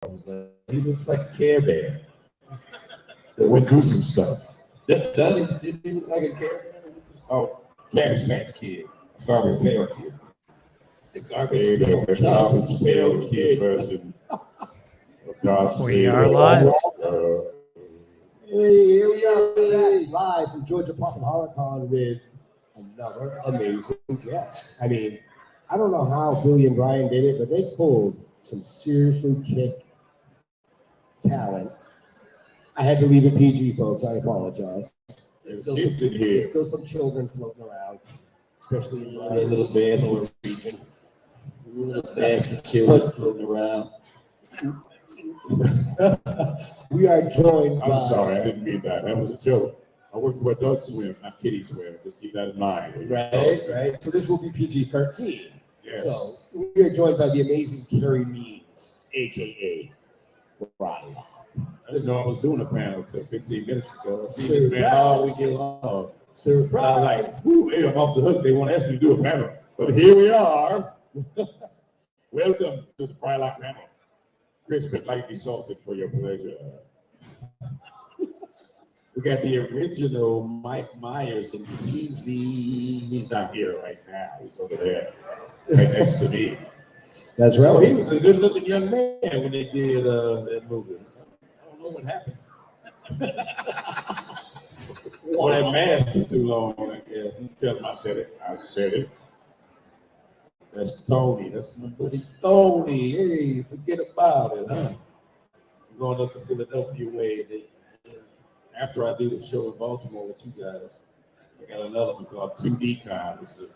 I was like, he looks like a Care Bear that went through some stuff. Did he look like a Care Bear? Oh, Cabbage Patch Kid, a Garbage Pail Kid. The Garbage Pail Kid version. We are live. Hey, here we are live from Georgia Pop and HorrorCon with another amazing guest. I mean, I don't know how Billy and Brian did it, but they pulled some seriously kick talent. I had to leave it PG, folks. I apologize. There's still some children floating around, especially in the little bastard region. Little bastard children floating around. We are joined by... I'm sorry, I didn't mean that. That was a joke. I work for Adult Swim, not Kiddie Swim. Just keep that in mind. Right. So this will be PG-13. Yes. So we are joined by the amazing Carey Means, a.k.a. Frylock. I didn't know I was doing a panel until 15 minutes ago. I see this man all weekend long. Surprise. I was like, hey, I'm off the hook. They want to ask me to do a panel. But here we are. Welcome to the Frylock panel. Crisp and lightly salted for your pleasure. We got the original Mike Myers and he's not here right now. He's over there, right next to me. That's right. Oh, he was a good-looking young man when they did that movie. I don't know what happened. Wow. Well, that mask was too long, I guess. You tell him I said it. I said it. That's Tony. That's my buddy Tony. Hey, forget about it, huh? I'm going up to Philadelphia way. After I do the show in Baltimore with you guys, I got another one called 2D Con. It's a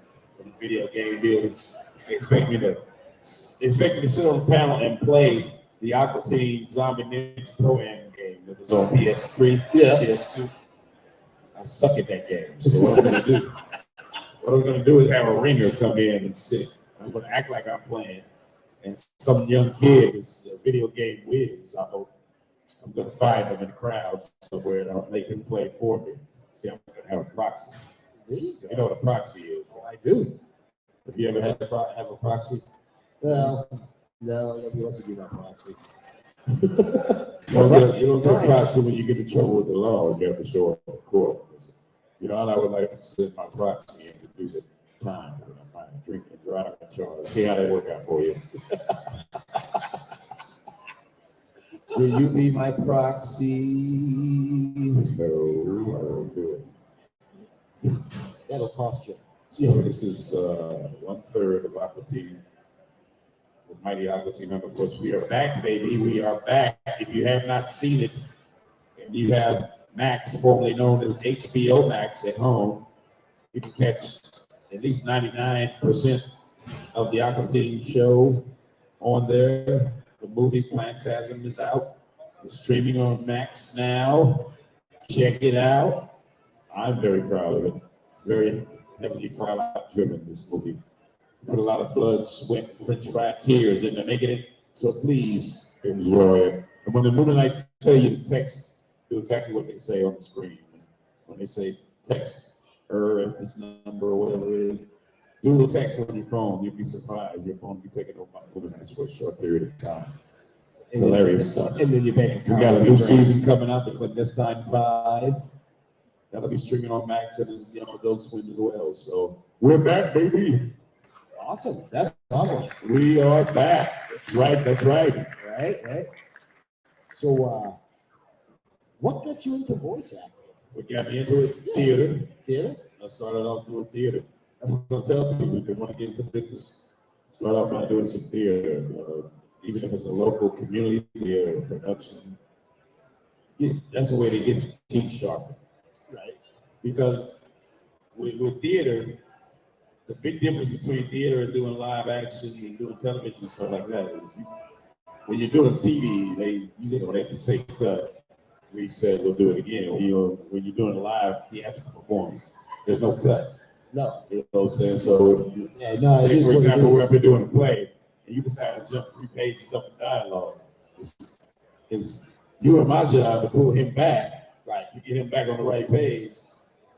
video game builders. They expect me to sit on the panel and play the Aqua Teen Zombie Ninja Pro-Am game that was on PS3, PS2. I suck at that game. So what I'm gonna do? What I'm gonna do is have a ringer come in and sit. I'm gonna act like I'm playing, and some young kid is a video game whiz. I hope I'm gonna find them in the crowd somewhere and I'll make him play for me. See, I'm gonna have a proxy. You know what a proxy is? Well, I do. Have you ever had to have a proxy? Well, no, nobody wants to be my proxy. You don't get a proxy when you get in trouble with the law. You have to show up in court. You know, I would like to send my proxy in to do the time when I'm trying to drink and drive and charge. See how that work out for you. Will you be my proxy? No, I won't do it. That'll cost you. So this is 1/3 of Aqua Teen, the mighty Aqua Teen Hunger Force. We are back, baby. We are back. If you have not seen it, and you have Max, formerly known as HBO Max, at home, you can catch at least 99% of the Aqua Teen show on there. The movie Plantasm is out. It's streaming on Max now. Check it out. I'm very proud of it. It's very heavily Frylock driven, this movie. Put a lot of blood, sweat, French fry tears into making it. So please enjoy it. And when the movie nights tell you to text, do exactly what they say on the screen. When they say text at this number or whatever it is, do the text on your phone. You'll be surprised. Your phone will be taken over by movie nights for a short period of time. It's hilarious stuff. And then you bet. We got a new season coming out, the Clandestine 5. That'll be streaming on Max and Adult Swim as well. So we're back, baby. Awesome. That's awesome. We are back. That's right. That's right. Right. So, what got you into voice acting? What got me into it? Theater. Theater? I started off doing theater. That's what I tell people. If they want to get into business, start off by doing some theater. Even if it's a local community theater production. That's the way to get your teeth sharpened. Right? Because with theater, the big difference between theater and doing live action and doing television and stuff like that is when you're doing TV, they can say cut. We said we'll do it again. When you're doing a live theatrical performance, there's no cut. No. You know what I'm saying? So say for example, we're up here doing a play and you decide to jump 3 pages up in dialogue. It's you and my job to pull him back, right, to get him back on the right page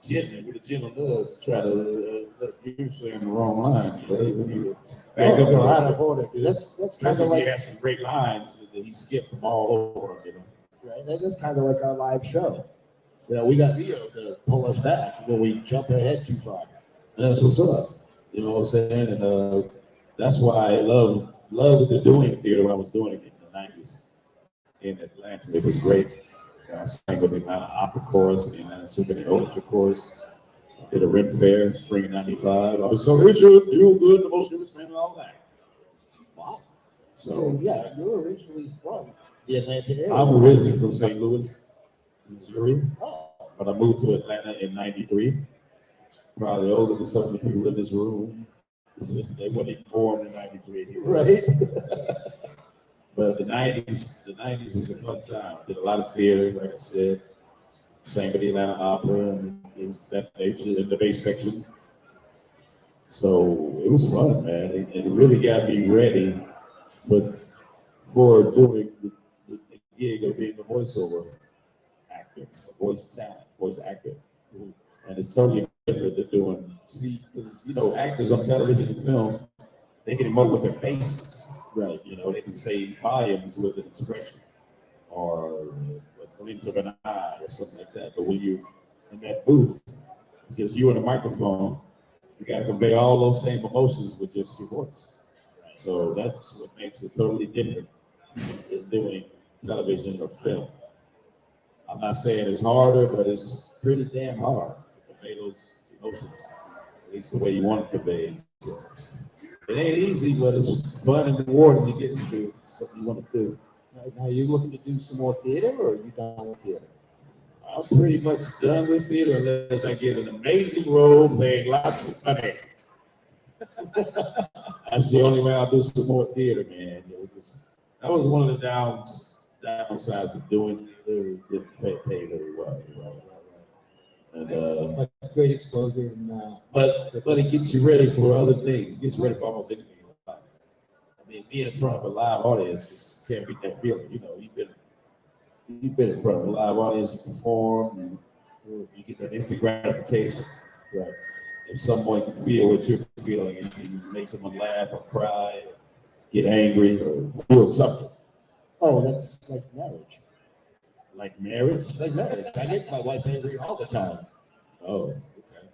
gently, with a gentle nudge, try to you're saying the wrong lines, right? When you back up Out and of order. That's kind Chris of like has some great lines that he skipped them all over, you know. right. That's kind of like our live show. You know, we got Leo to pull us back when we jump ahead too far. And that's what's up. You know what I'm saying? And that's why I loved doing theater when I was doing it in the 90s in Atlanta. It was great. I sang with the Atlanta Opera Chorus, the Atlanta Symphony Orchestra Chorus. I did a Ren Fair, spring of '95. I was so Richard, you good, the most famous man, and all that. Wow. So So yeah, you're originally from the Atlanta area. I'm originally from St. Louis, Missouri, Oh, but I moved to Atlanta in '93. Probably older than some of the people in this room. They weren't even born in '93, right. But the '90s was a fun time. Did a lot of theater, like I said. Sang with the Atlanta Opera and things of that nature in the bass section. So it was fun, man. It really got me ready for doing the gig of being a voiceover actor, a voice talent, voice actor. And it's totally different than doing, because, you know, actors on television and film, they can emote with their faces. Right. You know, they can say volumes with an expression or a glint of an eye or something like that. But when you're in that booth, it's just you and a microphone, you got to convey all those same emotions with just your voice. So that's what makes it totally different than doing television or film. I'm not saying it's harder, but it's pretty damn hard to convey those emotions, at least the way you want it conveyed. So it ain't easy, but it's fun and rewarding to get into something you want to do. Now you're looking to do some more theater, or are you done with theater? I'm pretty much done with theater unless I get an amazing role paying lots of money. That's the only way I'll do some more theater, man. That was one of the downsides of doing theater. Didn't pay very well. And Like great exposure, and but it gets you ready for other things. It gets you ready for almost anything. I mean, being in front of a live audience just can't beat that feeling. You know, you've been in front of a live audience, you perform, and you get that instant gratification. Right. If someone can feel what you're feeling, and you make someone laugh or cry, or get angry, or feel something. oh, that's like marriage. Like marriage? Like marriage. I get my wife angry all the time. Oh, okay.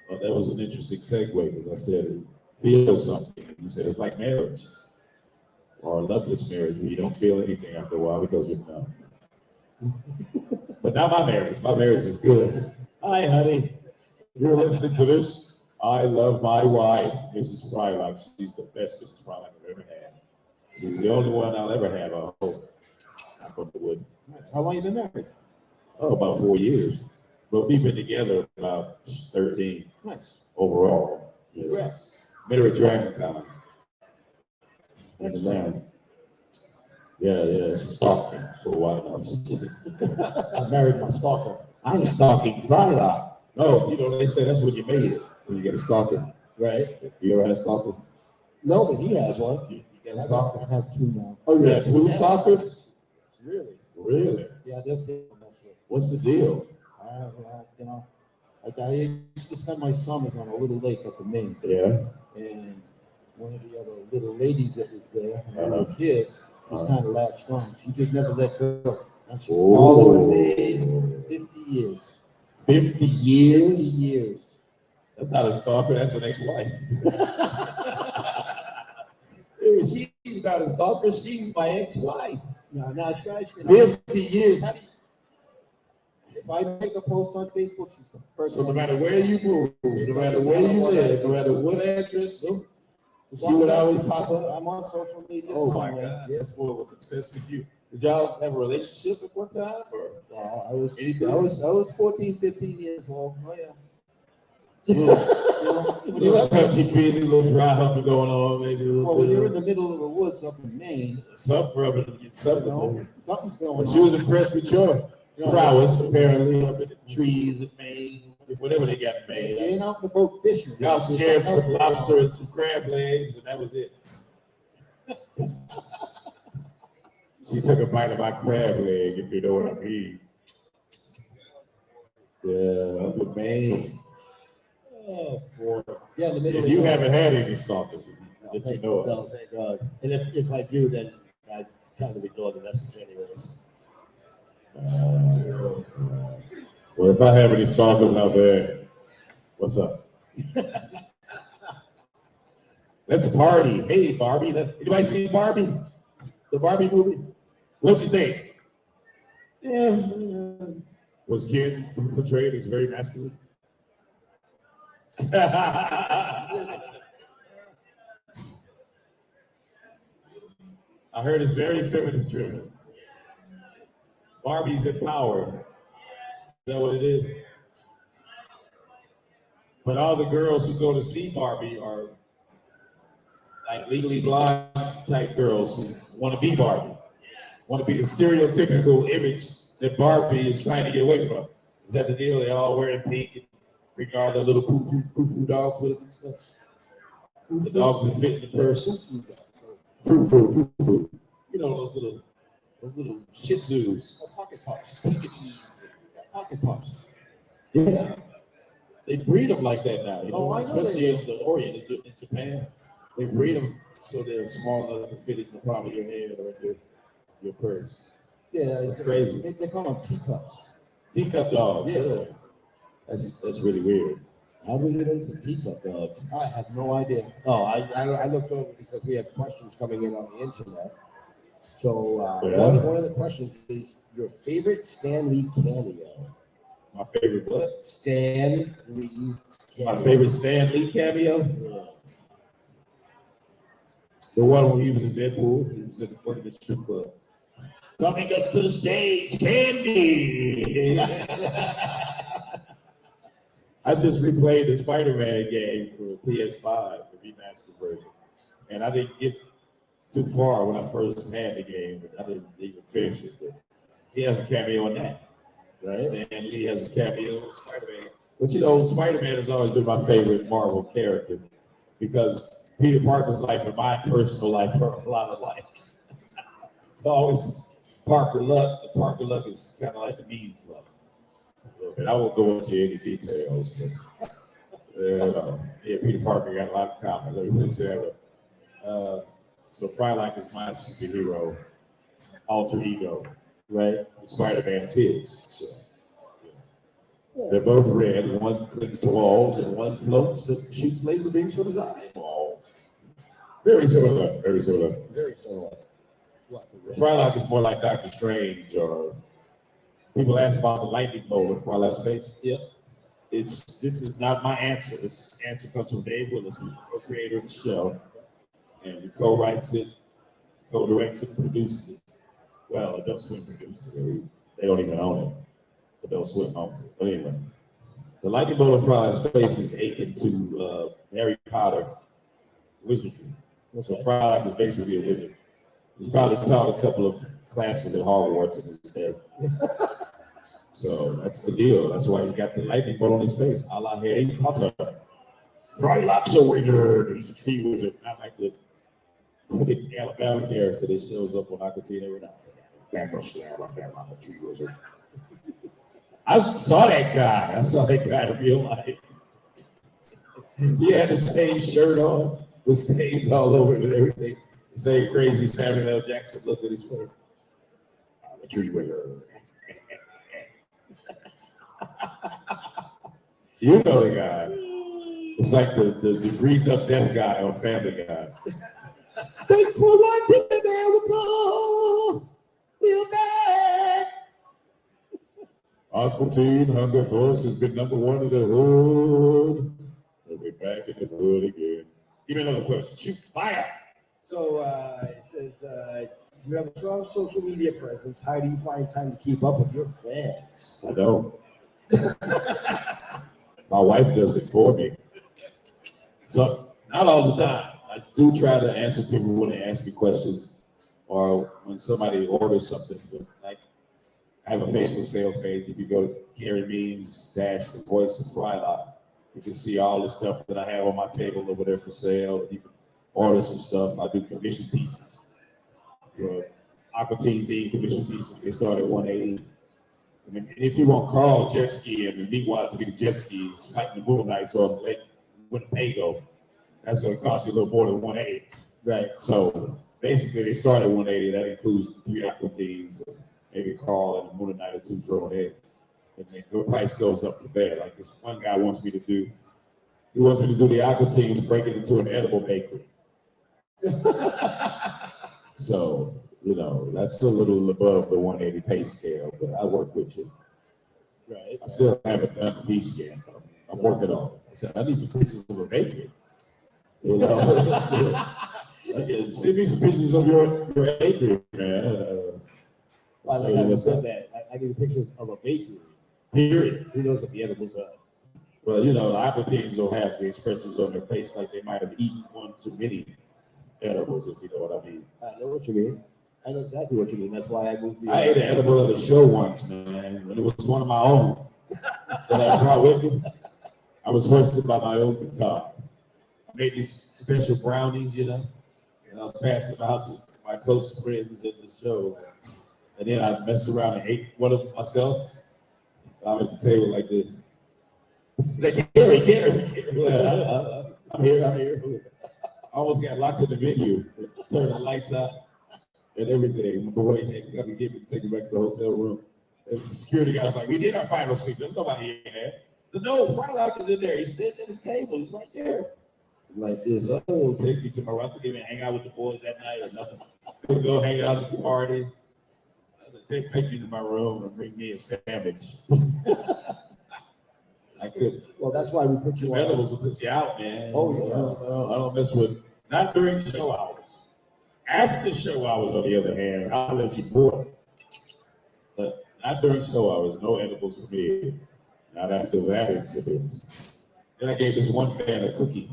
Well, that was an interesting segue because I said feel something. And you said it's like marriage or a loveless marriage where you don't feel anything after a while because you're numb. But not my marriage. My marriage is good. Hi, honey. You're listening to this. I love my wife, Mrs. Frylock. She's the best Mrs. Frylock I've ever had. She's the only one I'll ever have, I hope. Knock on the wood. How long you been married? Oh, about 4 years. But we've been together about 13 Nice. overall. Yeah. Congrats. Met her at DragonCon. In Atlanta. Yeah, she stalked me for a while now. I married my stalker. I'm stalking Frylock. No, you know, they say that's when you made it, when you get a stalker. Right? You ever had a stalker? No, but he has one. You got a stalker? I have two now. Oh, you have two stalkers? Really? Really? Yeah, they're mess with. What's the deal? You know, like I used to spend my summers on a little lake up in Maine. Yeah. And one of the other little ladies that was there, and little kids, just kind of latched on. She just never let go. And she's following me 50 years. 50 years? 50 years. That's not a stalker, that's an ex-wife. She's not a stalker, she's my ex-wife. No, she 50 years. How do you... If I make a post on Facebook, she's the first So no one. matter where you move, no matter where you live, no matter what address, she would always pop up. I'm on social media. Oh my God, this boy was obsessed with you. Did y'all have a relationship at one time? Or? Well, I was 14, 15 years old. Oh yeah. Little touchy-feely, little dry humping going on, maybe. Well, when you're in the middle of the woods up in Maine, Something's going on. She was impressed with your prowess, apparently, up in the trees in Maine, whatever they got in Maine. Getting out in the boat fishing. Y'all shared some lobster and some crab legs, and that was it. She took a bite of my crab leg, if you know what I mean. Yeah, the main. Oh, boy. Yeah, in the middle If of you the- haven't had any stalkers, No, that you thank, know of. no, thank God. And if I do, then I kind of ignore the message anyways. Well, if I have any stalkers out there, what's up? Let's party. Hey, Barbie. Anybody see Barbie? The Barbie movie? What'd you think? Yeah. Was Ken portrayed as very masculine? I heard it's very feminist driven. Barbie's in power. Is that what it is? But all the girls who go to see Barbie are like legally blind type girls who want to be Barbie, want to be the stereotypical image that Barbie is trying to get away from. Is that the deal? They're all wearing pink and bring all their little poo-poo dogs with them and stuff. The dogs that fit in the purse. Poo-poo. You know, those little Shih Tzus. Pocket pups. Pocket pups. Yeah. They breed them like that now. You know, especially in the Orient, in Japan. They breed them so they're small enough to fit in the palm of your hand or in your purse. Yeah, it's crazy. They call them teacups. Teacup dogs. Yeah. That's really weird. How do we get into teacup dogs? I have no idea. Oh, I looked over because we have questions coming in on the internet. So one of the questions is your favorite Stan Lee cameo. My favorite what? Stan Lee cameo. My favorite Stan Lee cameo? Yeah. The one when he was in Deadpool, he was at one of the strip club. Coming up to the stage, Candy! I just replayed the Spider-Man game for PS5, the remastered version. And I didn't get too far when I first had the game. I didn't even finish it. But he has a cameo in that. Right? Stan Lee has a cameo in Spider-Man. But you know, Spider-Man has always been my favorite Marvel character because Peter Parker's life and my personal life are a lot alike. Always Parker Luck. Parker Luck is kind of like the Means luck. And I won't go into any details, but Peter Parker got a lot of common. Let me put it together. So Frylock is my superhero alter ego, right? Spider-Man is his. So, yeah. They're both red. One clings to walls and one floats and shoots laser beams from his eyeballs. Very similar. Very similar. Very similar. Frylock is more like Doctor Strange, or people ask about the lightning bolt with Frylock's face. Yeah. This is not my answer. This answer comes from Dave Willis, who's the co-creator of the show, and he co-writes it, co-directs it, produces it. Well, Adult Swim produces it. They don't even own it. Adult Swim owns it. But anyway, the lightning bolt of Frylock's face is akin to Harry Potter wizardry. So Frylock is basically a wizard. He's probably taught a couple of classes at Hogwarts in his day. So that's the deal. That's why he's got the lightning bolt on his face, a la Harry Potter. Frylock's a wizard. He's a tree wizard, not like the Alabama character that shows up on Aqua Teen every night. I'm a tree wizard. I saw that guy. In real life. He had the same shirt on with stains all over it and everything. The same crazy Samuel L. Jackson look at his face. I'm a tree wizard. You know the guy. It's like the greased up deaf guy on Family Guy. Thanks for watching America. We're back. Aqua Teen Hunger Force has been #1 in the hood. We'll be back in the hood again. Give me another question. Shoot, fire. So it says, you have a strong social media presence. How do you find time to keep up with your fans? I don't. My wife does it for me. So, not all the time. I do try to answer people when they ask me questions or when somebody orders something. Like, I have a Facebook sales page. If you go to Carey Means _ the voice of Frylock, you can see all the stuff that I have on my table over there for sale. You can order some stuff. I do commission pieces. For Aqua Teen commission pieces. They start at $180. I mean, if you want Carl jet ski and the Meatwad to be the jet skis fighting the Moonlights on Lake Winnebago, that's going to cost you a little more than 180. Right. So basically, they start at 180. That includes 3 Aqua Teens, maybe Carl and a Moon Night or 2 thrown in. And then the price goes up from there. Like this one guy wants me to do, he wants me to do the Aqua Teens, break it into an edible bakery. So, you know, that's a little above the 180 pay scale, but I work with you. Right. I still haven't done the piece yet. I'm working on it. I said, I need some pictures of a bakery. You know, okay, send me some pictures of your bakery, man. I like how you said that. I need pictures of a bakery. Period. Who knows what the edibles are? Well, you know, the Aqua Teens don't have the expressions on their face like they might have eaten one too many edibles, if you know what I mean. I know what you mean. I know exactly what you mean. That's why I moved. I ate an edible of the show once, man, and it was one of my own that I brought with me. I was hosted by my own guitar. I made these special brownies, you know, and I was passing them out to my close friends at the show. And then I messed around and ate one of them myself. I'm at the table like this. Like, Carey. I'm here. I almost got locked in the venue. Turned the lights out and everything. My boy had to come and get me, take me back to the hotel room. And the security guy was like, we did our final sleep. There's nobody in there. I said, no, Frylock is in there. He's standing at his table. He's right there. Like this, take me to my room. I couldn't even hang out with the boys that night or nothing. Couldn't go hang out at the party. Take me to my room and bring me a sandwich. I couldn't. Well, that's why we put you on. Edibles will put you out, man. Oh, yeah. I don't mess with, not during show hours. After show hours, on the other hand, I'll let you board. But not during show hours, no edibles for me. Not after that incident. Then I gave this one fan a cookie.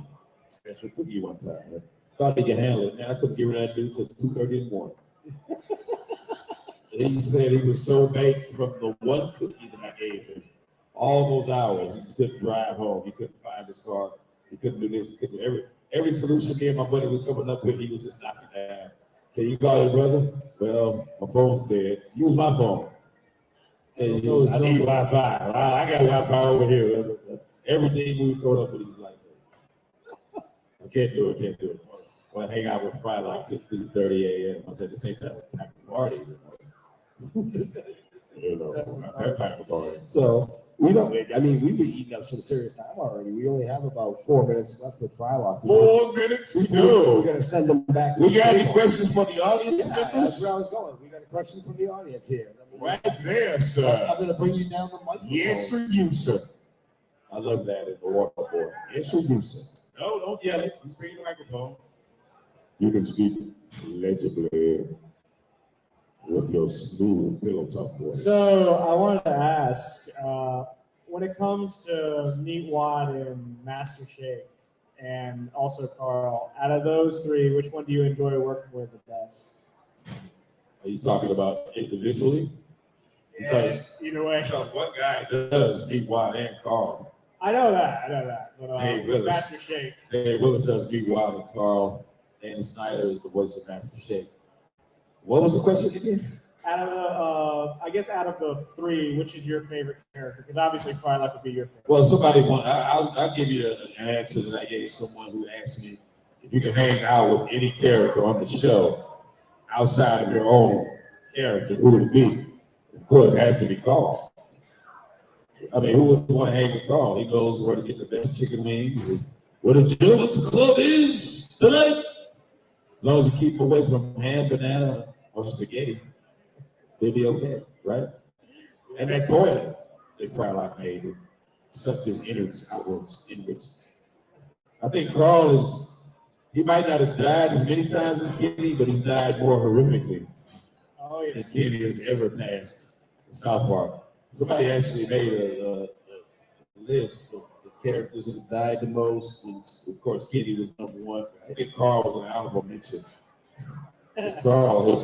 Special cookie one time. I thought he could handle it. Man, I couldn't get rid of that dude till 2:30 in the morning. He said he was so baked from the one cookie that I gave him. All those hours, he just couldn't drive home. He couldn't find his car. He couldn't do this. He couldn't do every solution me and my buddy were coming up with, he was just knocking down. Can you call your brother? Well, my phone's dead. Use my phone. I need Wi-Fi. I got Wi-Fi over here. Everything we were going up with, he was like, I can't do it. Well, I hang out with Frylock till 3:30 a.m. I said, this ain't that type of party, you know, not that type of party. So we don't. I mean, we've been eating up some serious time already. We only have about 4 minutes left with Frylock. 4 minutes to go. We're gonna send them back. We got any questions for the audience? Yeah, that's where I was going. We got a question from the audience here. Right there, sir. I'm gonna bring you down the microphone. Yes, sir, you, sir. I love that in the water board. Yes, sir, you, sir. No, don't yell it. Just bring the microphone. You can speak legibly with your smooth pillow talk voice. So I wanted to ask, when it comes to Meatwad and Master Shake, and also Carl, out of those three, which one do you enjoy working with the best? Are you talking about individually? Yeah, either way. Because one guy does Meatwad and Carl. I know that. But Dave Willis. Master Shake. Dave Willis does Meatwad and Carl. Danny Snyder is the voice of Master Shake. What was the question again? Out of the three, which is your favorite character? Because obviously Frylock would be your favorite. Well, I'll give you an answer that I gave someone who asked me if you could hang out with any character on the show outside of your own character, who would it be? Of course, it has to be Carl. I mean, who wouldn't want to hang with Carl? He knows where to get the best chicken wings, where the gentleman's club is tonight. As long as you keep away from ham, banana, or spaghetti, they'll be okay, right? And that toilet that Frylock made, it sucked his innards outwards, inwards. I think Carl he might not have died as many times as Kenny, but he's died more horrifically than Kenny has ever passed in South Park. Somebody actually made a list of the characters that have died the most, and of course Kenny was number one. I think Carl was an honorable mention. Carl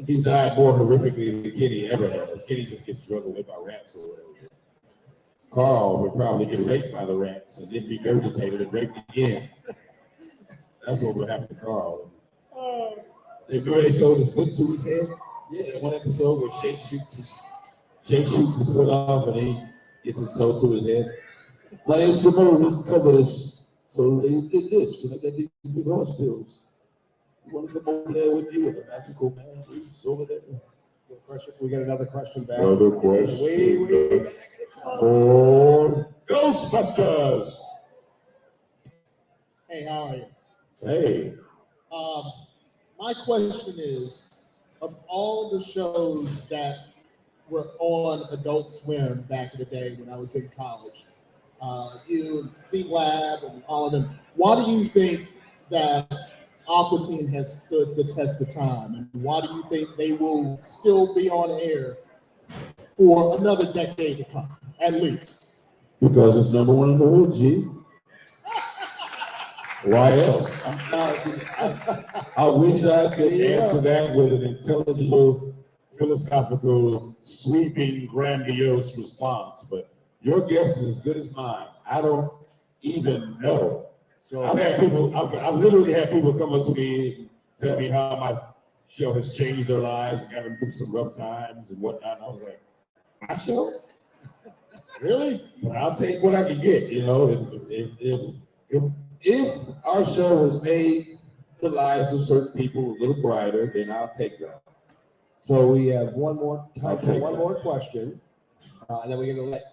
he's died more horrifically than Kenny ever has. Kenny just gets drug away by rats or whatever. Carl would probably get raped by the rats and then regurgitated and raped again. That's what would happen to Carl. They sold his foot to his head. Yeah, one episode where Shake Jake shoots his foot off and he gets his soul to his head. My name's Simone, cover this. So they did this, and I got these big horse pills. You want to come over there with you with the magical man? He's over there. We got another question back. Another question. For Ghostbusters. Hey, how are you? Hey. My question is, of all the shows that were on Adult Swim back in the day when I was in college, you and C-Lab and all of them, why do you think that Aqua Teen has stood the test of time? And why do you think they will still be on air for another decade to come, at least? Because it's number one in the hood, G. Why else? I wish I could answer that with an intelligible, philosophical, sweeping, grandiose response, but your guess is as good as mine. I don't even know. So I've literally had people come up to me and tell me how my show has changed their lives and having through some rough times and whatnot. And I was like, my show? Really? But I'll take what I can get. You know, if our show has made the lives of certain people a little brighter, then I'll take that. So we have one more question, and then we're gonna let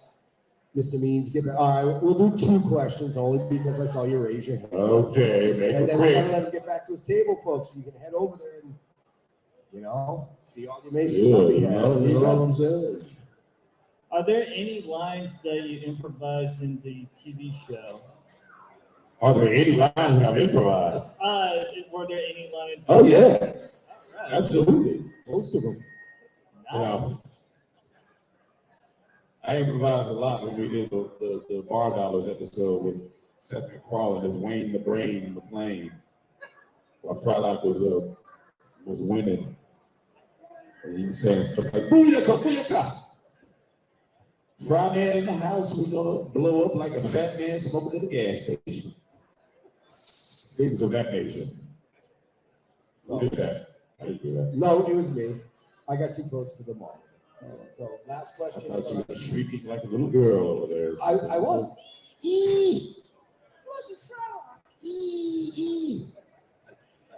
Mr. Means get back. All right, we'll do 2 questions only because I saw you raise your hand. Okay, make and it then we're quick. gonna let him get back to his table, folks. You can head over there and, see all the amazing stuff he has. You know what I'm saying? Are there any lines that you improvise in the TV show? Are there any lines I've improvised? Were there any lines? Oh yeah, All right. absolutely. Most of them. Nice. I improvised a lot when we did the Bar Dollars episode with Seth MacFarlane as Wayne the Brain McLean, while Frylock was winning. And he was saying stuff like, "Booyaka, booyaka! Fry man in the house, we're gonna blow up like a fat man smoking at a gas station." Things of that nature. Who did that? I didn't do that. No, it was me. I got too close to the mark. So last I question. thought you were shrieking like a little girl over there. I was. Look, it's Frylock.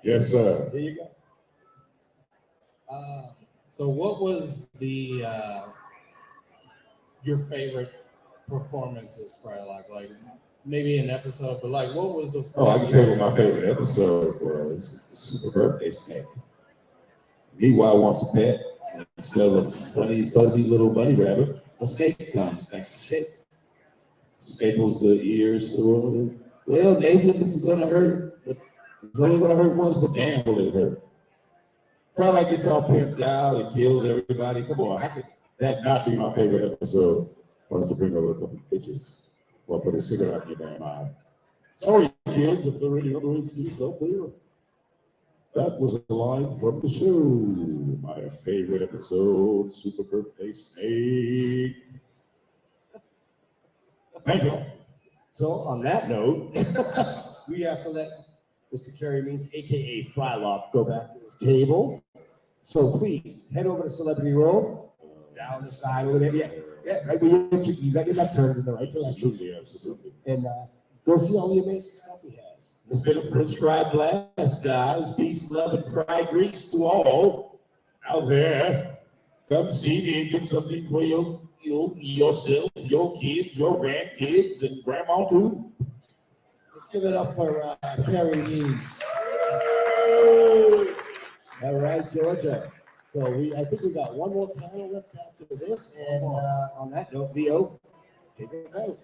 Yes, sir. There you go. So what was your favorite performances, Frylock? Like maybe an episode, but like what was the? Oh, I can tell you what my favorite episode was. Super Birthday Snake. Meanwhile, wants a pet. Instead of a funny, fuzzy little bunny rabbit, a snake comes thanks to Shake. Staples the ears to him. Well, Nathan, this is gonna hurt, but it's only gonna hurt once, but damn, will it hurt? Frylock gets all pimped out and kills everybody. Come on, how could that not be my favorite episode? Why don't you bring over a couple of bitches? Or put a cigarette in your damn eye? Sorry, kids, if there are any underage kids out there. That was a line from the show. My favorite episode, Super Birthday Snake. Thank you. So on that note, we have to let Mr. Carey Means, aka Frylock, go back to his table. So please head over to Celebrity Row, down the side over there. Yeah, right. You got your left turned in the right direction. Absolutely, absolutely. And go see all the amazing stuff he has. It's been a French fry blast, guys. Peace, love, and fried grease to all out there. Come see me and get something for yourself, your kids, your grandkids, and grandma too. Let's give it up for Carey Means. All right, Georgia. So I think we got one more panel left after this. And on that note, Leo, take us out.